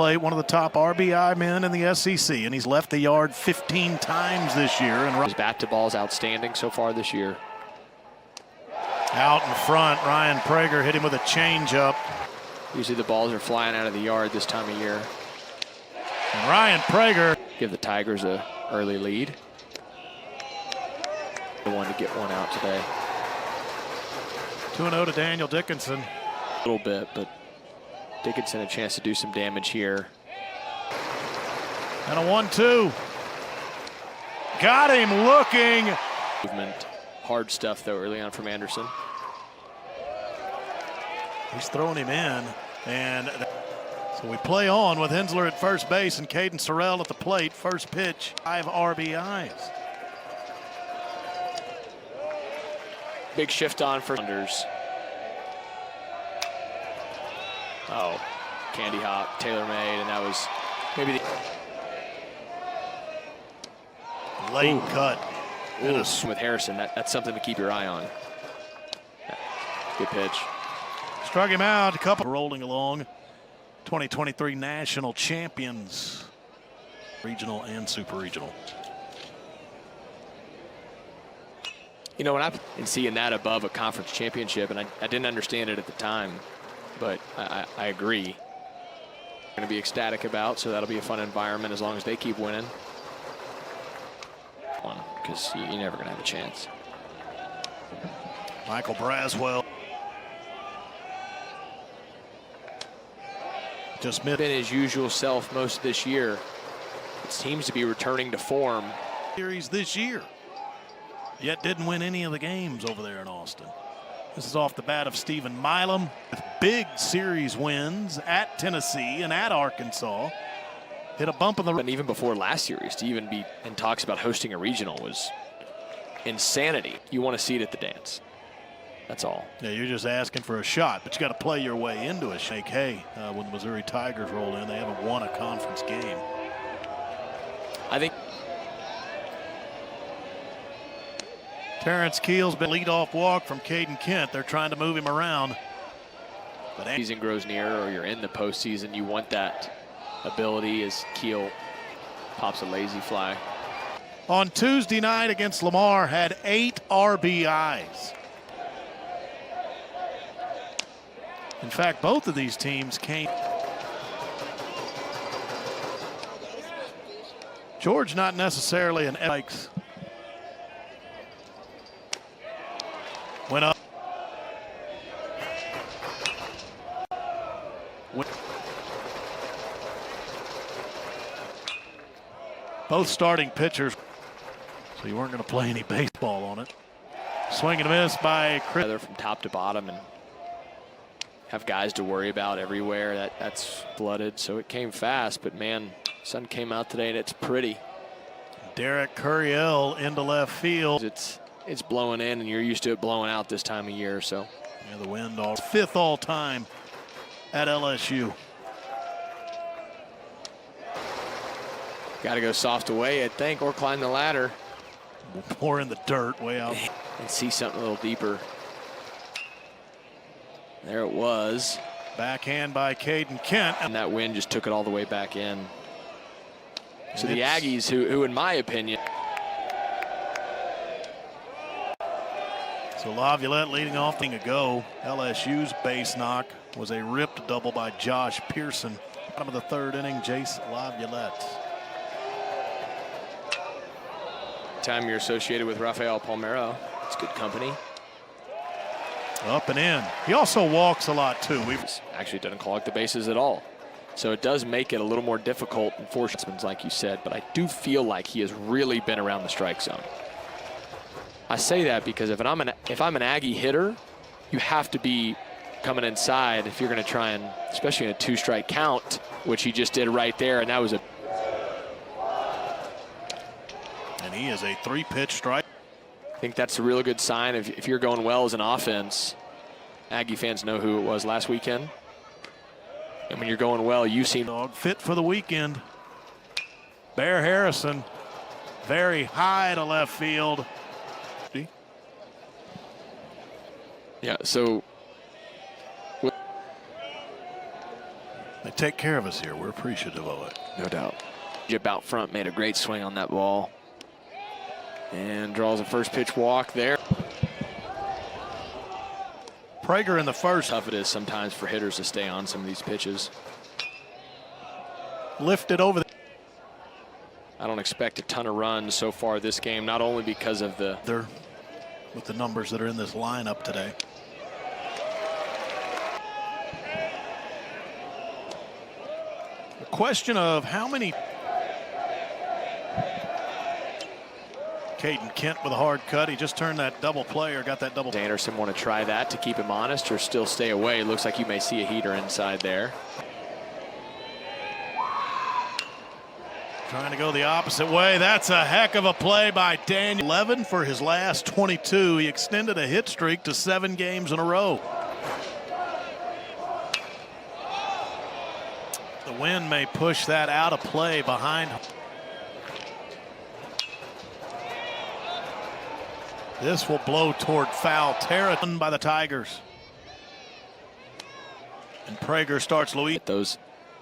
One of the top RBI men in the SEC, and he's left the yard 15 times this year. And his bat to ball is outstanding so far this year. Out in front, Ryan Prager hit him with a changeup. Usually the balls are flying out of the yard this time of year. And Ryan Prager give the Tigers an early lead. They wanted to get one out today. 2-0 to Daniel Dickinson. A little bit, but Dickinson a chance to do some damage here. And a 1-2. Got him looking. Movement. Hard stuff, though, early on from Anderson. He's throwing him in. And so we play on with Hensler at first base and Caden Sorrell at the plate. First pitch, 5 RBIs. Big shift on for Saunders. Oh, candy hop, tailor-made, and that was maybe the late cut. With Harrison, that's something to keep your eye on. Good pitch. Struck him out. A couple rolling along. 2023 national champions, regional and super regional. You know, when I've been seeing that above a conference championship, and I didn't understand it at the time, but I agree. Going to be ecstatic about, so that'll be a fun environment as long as they keep winning. Because you're never going to have a chance. Michael Braswell. Just been his usual self most of this year. It seems to be returning to form. Series this year, yet didn't win any of the games over there in Austin. This is off the bat of Stephen Milam with big series wins at Tennessee and at Arkansas. Hit a bump in the... And even before last series, to even be in talks about hosting a regional was insanity. You want to see it at the dance. That's all. Yeah, you're just asking for a shot, but you got to play your way into a shake. Hey, when the Missouri Tigers roll in, they haven't won a conference game. I think Terrence Keel's been leadoff walk from Caden Kent. They're trying to move him around. But as season grows near, or you're in the postseason, you want that ability as Keel pops a lazy fly. On Tuesday night against Lamar, had 8 RBIs. In fact, both of these teams came. George not necessarily an X. Went up. Both starting pitchers, so you weren't going to play any baseball on it. Swing and a miss by Chris. They're from top to bottom and have guys to worry about everywhere. That's flooded, so it came fast, but man, sun came out today and it's pretty. Derek Curiel into left field. It's blowing in, and you're used to it blowing out this time of year, so. Yeah, the wind 5th all time at LSU. Got to go soft away, I think, or climb the ladder. Or in the dirt way out. And see something a little deeper. There it was. Backhand by Caden Kent. And that wind just took it all the way back in. So the Aggies, who in my opinion. So Laviolette leading off thing ago. LSU's base knock was a ripped double by Josh Pearson. Bottom of the 3rd inning, Jace Laviolette. Time you're associated with Rafael Palmeiro. It's good company. Up and in. He also walks a lot too. Actually doesn't clog the bases at all. So it does make it a little more difficult and fortunate, like you said, but I do feel like he has really been around the strike zone. I say that because if I'm an Aggie hitter, you have to be coming inside if you're going to try and, especially in a 2-strike count, which he just did right there, and that was a. And he is a 3-pitch strike. I think that's a real good sign. If you're going well as an offense, Aggie fans know who it was last weekend. And when you're going well, you seem fit for the weekend. Bear Harrison, very high to left field. Yeah, so They take care of us here. We're appreciative of it. No doubt. Jip out front made a great swing on that ball. And draws a first pitch walk there. Prager in the first. Tough it is sometimes for hitters to stay on some of these pitches. Lifted over. I don't expect a ton of runs so far this game, not only because of the... With the numbers that are in this lineup today. The question of how many... Caden Kent with a hard cut. He just turned that double play or got that double. Does Anderson want to try that to keep him honest or still stay away? Looks like you may see a heater inside there. Trying to go the opposite way. That's a heck of a play by Daniel. 11 for his last 22. He extended a hit streak to 7 games in a row. The wind may push that out of play behind. This will blow toward foul territory by the Tigers. And Prager starts Louis. Those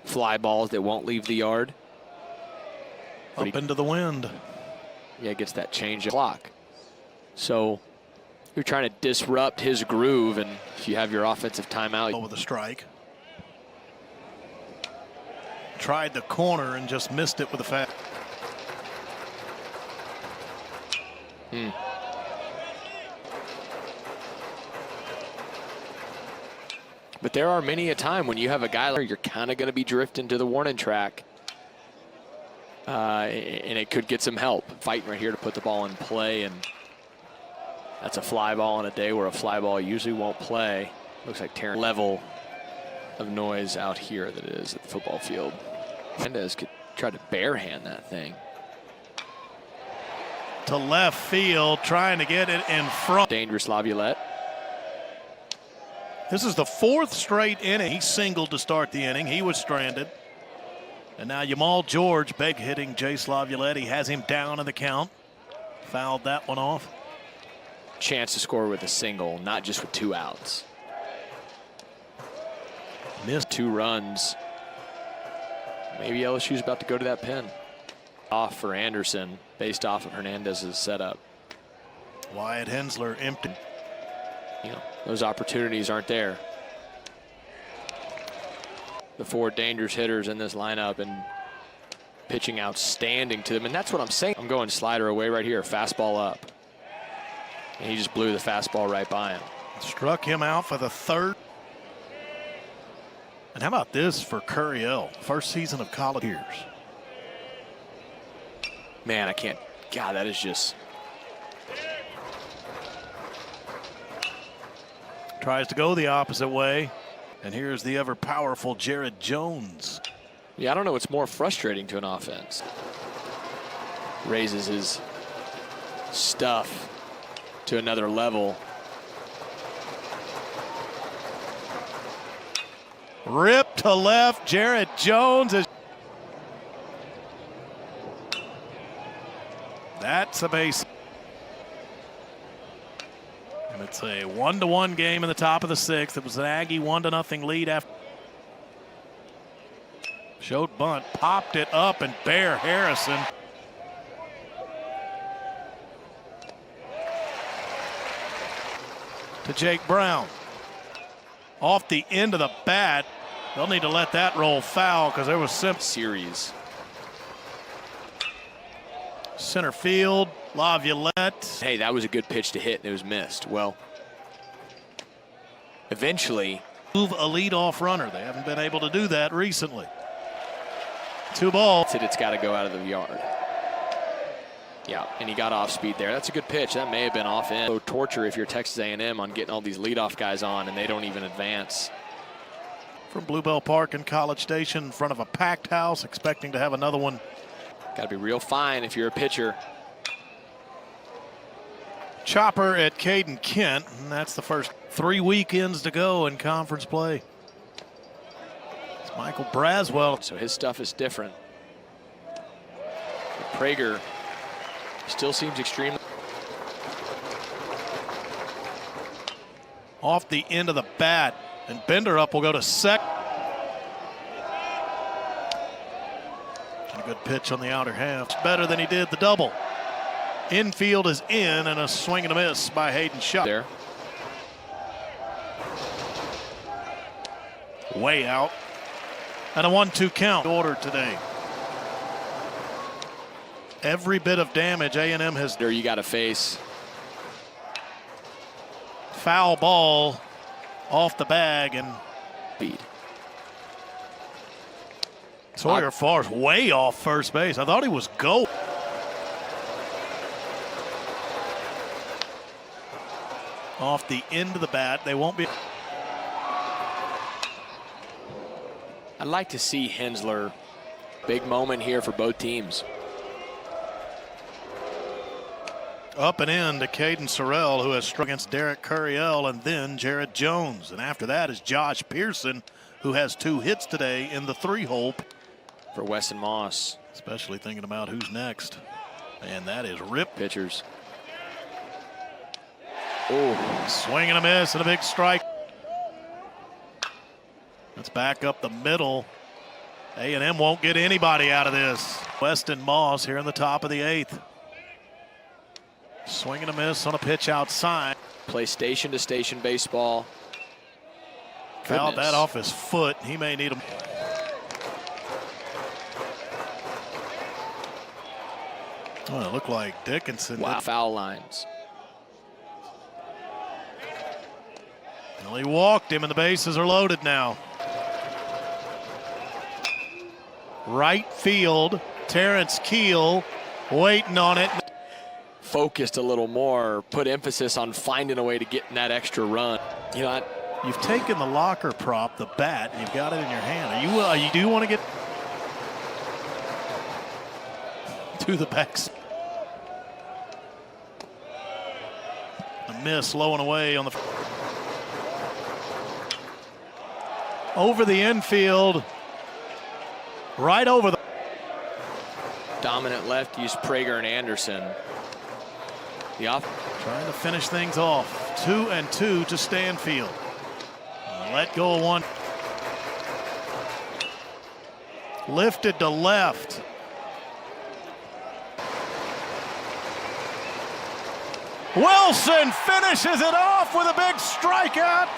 fly balls that won't leave the yard. Up into the wind. Yeah, gets that change of clock. So you're trying to disrupt his groove, and if you have your offensive timeout. With a strike. Tried the corner and just missed it with a fast. But there are many a time when you have a guy like you're kind of going to be drifting to the warning track. And it could get some help. Fighting right here to put the ball in play, and that's a fly ball on a day where a fly ball usually won't play. Looks like Terrence level of noise out here that it is at the football field. Mendez could try to barehand that thing. To left field, trying to get it in front. Dangerous Laviolette. This is the 4th straight inning. He singled to start the inning. He was stranded. And now Yamal George big hitting Jace Laviolette. He has him down in the count. Fouled that one off. Chance to score with a single, not just with 2 outs. Missed 2 runs. Maybe LSU's about to go to that pen. Off for Anderson based off of Hernandez's setup. Wyatt Hensler empty. You know, those opportunities aren't there. The 4 dangerous hitters in this lineup and pitching outstanding to them. And that's what I'm saying. I'm going slider away right here, fastball up. And he just blew the fastball right by him. Struck him out for the 3rd. And how about this for Curriell? First season of college years. Man, I can't. God, that is just. Tries to go the opposite way. And here's the ever powerful Jared Jones. Yeah, I don't know what's more frustrating to an offense. Raises his stuff to another level. Rip to left, Jared Jones is. That's a base. And it's a 1-1 game in the top of the 6th. It was an Aggie 1-0 lead after. Showed bunt, popped it up, and Bear Harrison. To Jake Brown. Off the end of the bat. They'll need to let that roll foul because there was simple. Series. Center field, Laviolette. Hey, that was a good pitch to hit, and it was missed. Well, eventually. Move a leadoff runner. They haven't been able to do that recently. 2 balls. It's got to go out of the yard. Yeah, and he got off speed there. That's a good pitch. That may have been off in. So torture if you're Texas A&M on getting all these leadoff guys on, and they don't even advance. From Bluebell Park in College Station, in front of a packed house, expecting to have another one. Got to be real fine if you're a pitcher. Chopper at Caden Kent, and that's the first 3 weekends to go in conference play. It's Michael Braswell. So his stuff is different. But Prager still seems extremely. Off the end of the bat, and Bender up will go to second. A good pitch on the outer half. It's better than he did the double. Infield is in, and a swing and a miss by Hayden Shuck. There. Way out. And a 1-2 count order today. Every bit of damage A&M has. There you got to face. Foul ball off the bag and Beat. Sawyer Farr's way off first base. I thought he was going. Off the end of the bat. They won't be. I'd like to see Hensler. Big moment here for both teams. Up and in to Caden Sorrell, who has struck against Derek Curriell and then Jared Jones. And after that is Josh Pearson, who has 2 hits today in the 3-hole. For Weston Moss. Especially thinking about who's next. And that is Rip. Pitchers. Oh, Swing and a miss and a big strike. Let's back up the middle. A&M won't get anybody out of this. Weston Moss here in the top of the 8th. Swing and a miss on a pitch outside. play station to station baseball. Fouled that off his foot. He may need him. Oh, it looked like Dickinson. Wow. Foul lines. Well, he walked him, and the bases are loaded now. Right field, Terrence Keel waiting on it. Focused a little more, put emphasis on finding a way to get in that extra run. You know, You've taken the locker prop, the bat, and you've got it in your hand. You do want to get to the backs. A miss, low and away on the over the infield, right over the dominant lefties, Prager and Anderson. Trying to finish things off. 2-2 to Stanfield. Let go of one. Lifted to left. Wilson finishes it off with a big strikeout.